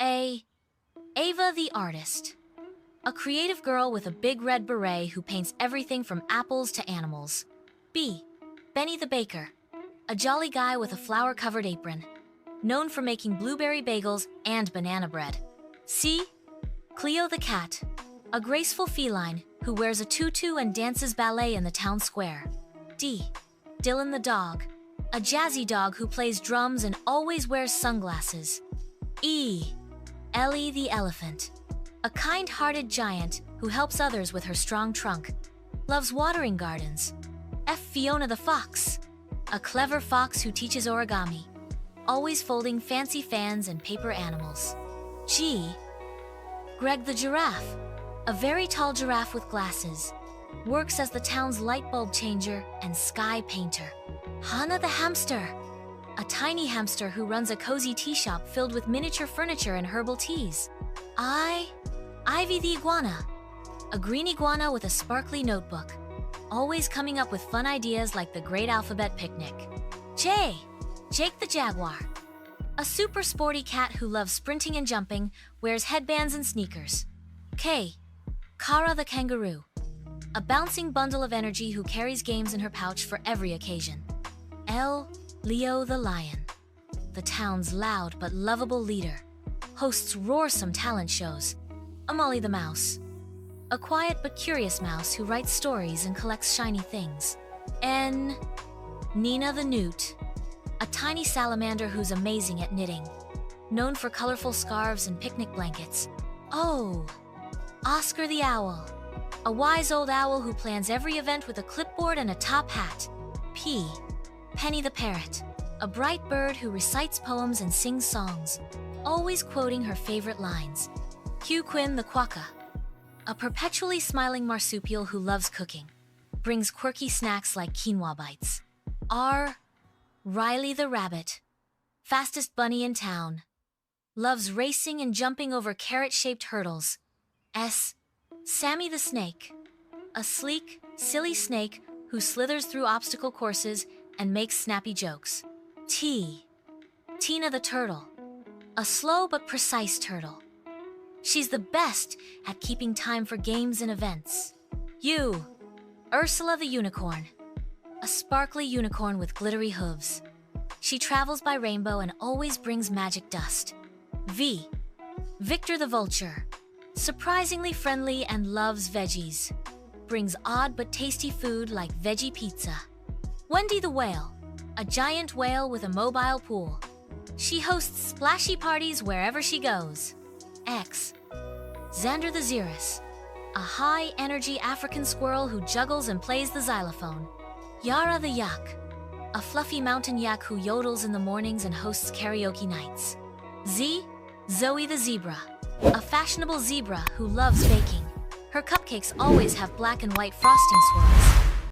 A. Ava the Artist. A creative girl with a big red beret who paints everything from apples to animals. B. Benny the Baker. A jolly guy with a flower-covered apron, known for making blueberry bagels and banana bread. C. Cleo the Cat. A graceful feline who wears a tutu and dances ballet in the town square. D. Dylan the Dog. A jazzy dog who plays drums and always wears sunglasses. E. Ellie the Elephant. A kind-hearted giant who helps others with her strong trunk. Loves watering gardens. F. Fiona the Fox. A clever fox who teaches origami, always folding fancy fans and paper animals. G. Greg the Giraffe. A very tall giraffe with glasses. Works as the town's light bulb changer and sky painter. Hannah the Hamster. A tiny hamster who runs a cozy tea shop filled with miniature furniture and herbal teas. Ivy the Iguana. A green iguana with a sparkly notebook, always coming up with fun ideas like the Great Alphabet Picnic. J. Jake the Jaguar. A super sporty cat who loves sprinting and jumping, wears headbands and sneakers. K. Kara the Kangaroo. A bouncing bundle of energy who carries games in her pouch for every occasion. L. Leo the Lion. The town's loud but lovable leader. Hosts roarsome talent shows. Molly the Mouse. A quiet but curious mouse who writes stories and collects shiny things. N. Nina the Newt. A tiny salamander who's amazing at knitting, known for colorful scarves and picnic blankets. O. Oscar the Owl. A wise old owl who plans every event with a clipboard and a top hat. P. Penny the Parrot. A bright bird who recites poems and sings songs, always quoting her favorite lines. Q. Quinn the Quokka. A perpetually smiling marsupial who loves cooking, brings quirky snacks like quinoa bites. R. Riley the Rabbit. Fastest bunny in town. Loves racing and jumping over carrot-shaped hurdles. S. Sammy the Snake. A sleek, silly snake who slithers through obstacle courses and makes snappy jokes. T. Tina the Turtle. A slow but precise turtle. She's the best at keeping time for games and events. U. Ursula the Unicorn. A sparkly unicorn with glittery hooves. She travels by rainbow and always brings magic dust. V. Victor the Vulture. Surprisingly friendly and loves veggies. Brings odd but tasty food like veggie pizza. Wendy the Whale. A giant whale with a mobile pool. She hosts splashy parties wherever she goes. X. Xander the Xerus. A high-energy African squirrel who juggles and plays the xylophone. Yara the Yak. A fluffy mountain yak who yodels in the mornings and hosts karaoke nights. Z. Zoe the Zebra. A fashionable zebra who loves baking. Her cupcakes always have black and white frosting swirls.